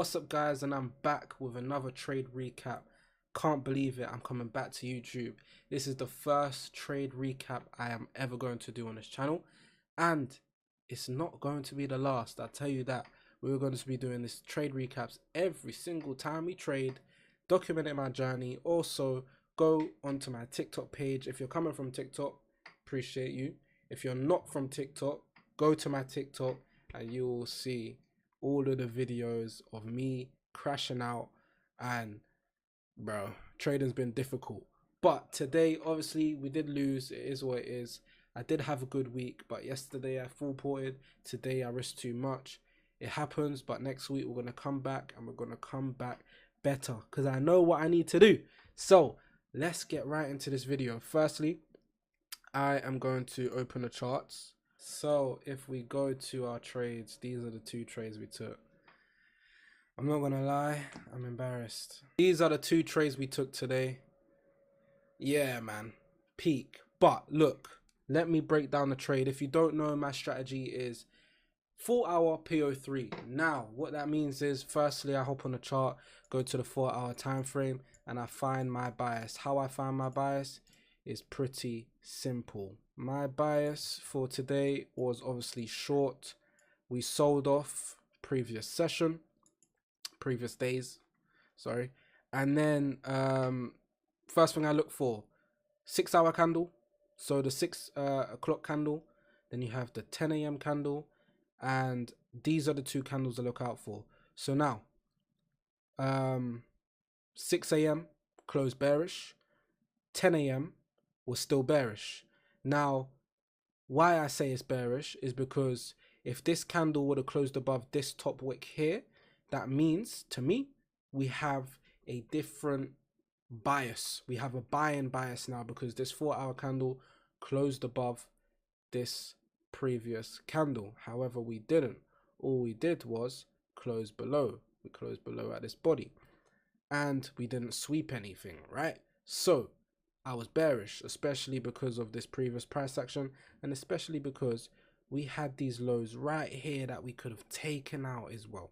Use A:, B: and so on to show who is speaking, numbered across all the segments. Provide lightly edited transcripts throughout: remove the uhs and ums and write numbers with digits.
A: What's up, guys? And I'm back with another trade recap. Can't believe it, I'm coming back to YouTube. This is the first trade recap I am ever going to do on this channel, and it's not going to be the last. I'll tell you that. We're going to be doing this trade recaps every single time we trade, documenting my journey. Also, go onto my TikTok page. If you're coming from TikTok, appreciate you. If you're not from TikTok, go to my TikTok and you will see all of the videos of me crashing out. And bro, trading's been difficult, but today obviously we did lose. It is what it is. I did have a good week, but yesterday I full ported. Today I risked too much. It happens, but next week we're gonna come back, and we're gonna come back better because I know what I need to do. So let's get right into this video. Firstly, I am going to open the charts. So if we go to our trades, these are the two trades we took. I'm not gonna lie, I'm embarrassed. These are the two trades we took today. Yeah, man, peak. But look, let me break down the trade. If you don't know, my strategy is 4-hour PO3. Now, what that means is, firstly, I hop on the chart, go to the 4-hour time frame, and I find my bias. How I find my bias is pretty simple. My bias for today was obviously short. We sold off previous days, sorry. And then first thing I look for, 6-hour candle. So the 6 o'clock candle. Then you have the 10 a.m. candle. And these are the two candles to look out for. So now 6 a.m. closed bearish, 10 a.m. was still bearish. Now, why I say it's bearish is because if this candle would have closed above this top wick here, that means to me we have a different bias. We have a buy-in bias now because this 4-hour candle closed above this previous candle. However, we didn't. All we did was close below. We closed below at this body, and we didn't sweep anything, right? So I was bearish, especially because of this previous price action, and especially because we had these lows right here that we could have taken out as well,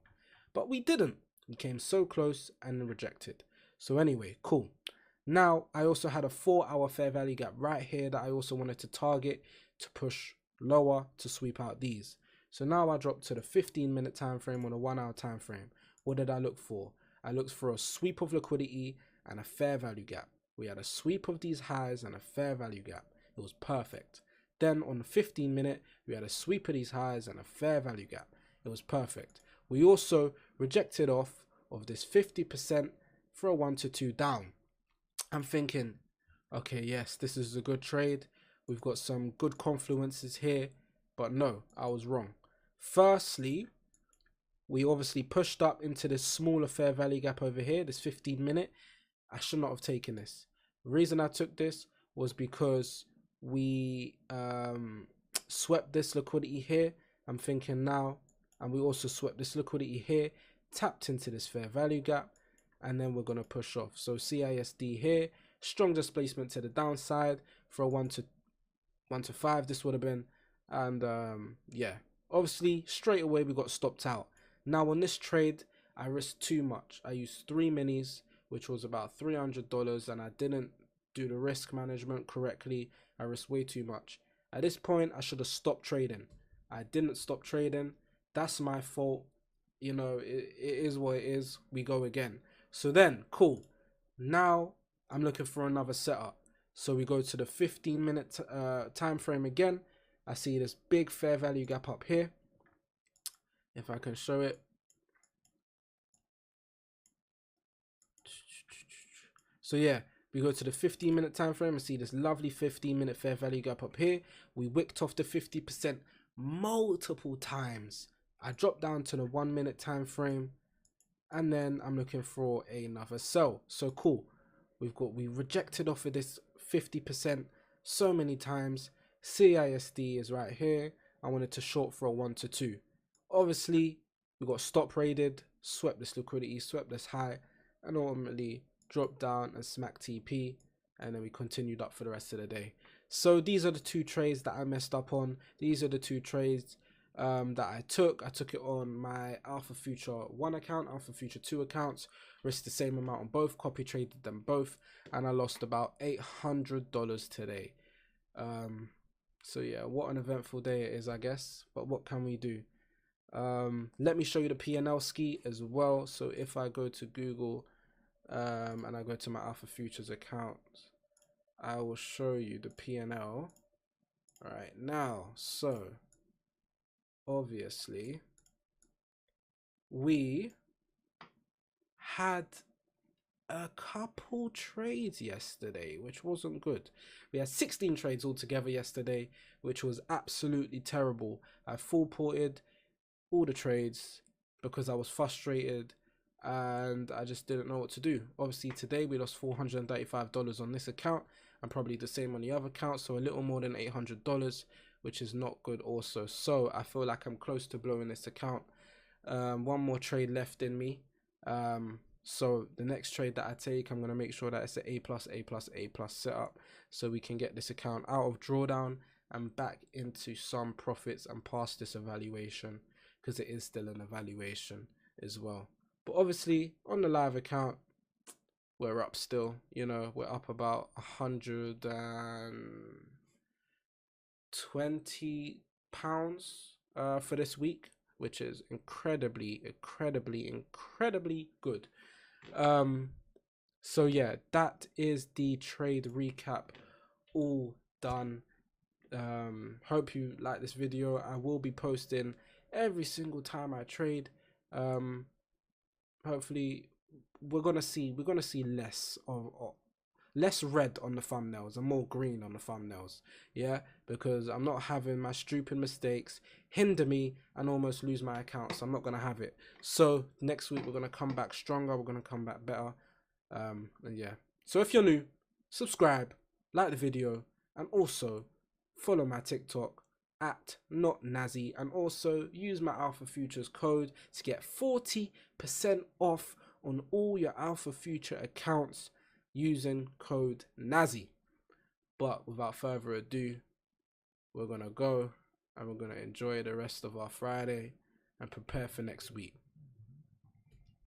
A: but we didn't. We came so close and rejected. So anyway, cool. Now I also had a 4-hour fair value gap right here that I also wanted to target to push lower to sweep out these. So now I dropped to the 15-minute time frame on a 1-hour time frame. What did I look for? I looked for a sweep of liquidity and a fair value gap. We had a sweep of these highs and a fair value gap. It was perfect. Then on the 15-minute, we had a sweep of these highs and a fair value gap. It was perfect. We also rejected off of this 50% for a 1 to 2 down. I'm thinking, okay, yes, this is a good trade. We've got some good confluences here, but no, I was wrong. Firstly, we obviously pushed up into this smaller fair value gap over here, this 15-minute. I should not have taken this. The reason I took this was because we swept this liquidity here. I'm thinking now, and we also swept this liquidity here, tapped into this fair value gap, and then we're going to push off. So CISD here, strong displacement to the downside for a 1 to 5 this would have been. And yeah, obviously straight away we got stopped out. Now on this trade I risked too much. I used 3 minis, which was about $300, and I didn't do the risk management correctly. I risked way too much. At this point I should have stopped trading. I didn't stop trading. That's my fault. You know, it is what it is. We go again. So then cool, now I'm looking for another setup. So we go to the 15-minute time frame again. I see this big fair value gap up here. If I can show it. So yeah, we go to the 15-minute time frame and see this lovely 15-minute fair value gap up here. We wicked off the 50% multiple times. I dropped down to the 1-minute time frame, and then I'm looking for another sell. So cool. We rejected off of this 50% so many times. CISD is right here. I wanted to short for a 1 to 2. Obviously, we got stop rated, swept this liquidity, swept this high, and ultimately dropped down and smacked TP, and then we continued up for the rest of the day. So these are the two trades that I messed up on. These are the two trades that I took. I took it on my Alpha Future 1 account, Alpha Future 2 accounts, risked the same amount on both, copy traded them both, and I lost about $800 today. So yeah, what an eventful day it is, I guess. But what can we do? Let me show you the P&L ski as well. So if I go to Google and I go to my Alpha Futures account, I will show you the P&L right now. So obviously we had a couple trades yesterday, which wasn't good. We had 16 trades altogether yesterday, which was absolutely terrible. I full ported all the trades because I was frustrated and I just didn't know what to do. Obviously today we lost $435 on this account and probably the same on the other account, so a little more than $800, which is not good also. So I feel like I'm close to blowing this account. One more trade left in me. So the next trade that I take, I'm going to make sure that it's an A+, setup, so we can get this account out of drawdown and back into some profits and pass this evaluation, because it is still an evaluation as well. But obviously on the live account, we're up still, you know, we're up about £120 for this week, which is incredibly good. So yeah, that is the trade recap all done. Hope you like this video. I will be posting every single time I trade. Hopefully we're gonna see less of less red on the thumbnails and more green on the thumbnails, yeah, because I'm not having my stupid mistakes hinder me and almost lose my account, so I'm not gonna have it. So next week we're gonna come back stronger, we're gonna come back better. And yeah, so if you're new, subscribe, like the video, and also follow my TikTok at NotNazzy, and also use my Alpha Futures code to get 40% off on all your Alpha Future accounts using code NAZZY. But without further ado, we're gonna go and we're gonna enjoy the rest of our Friday and prepare for next week.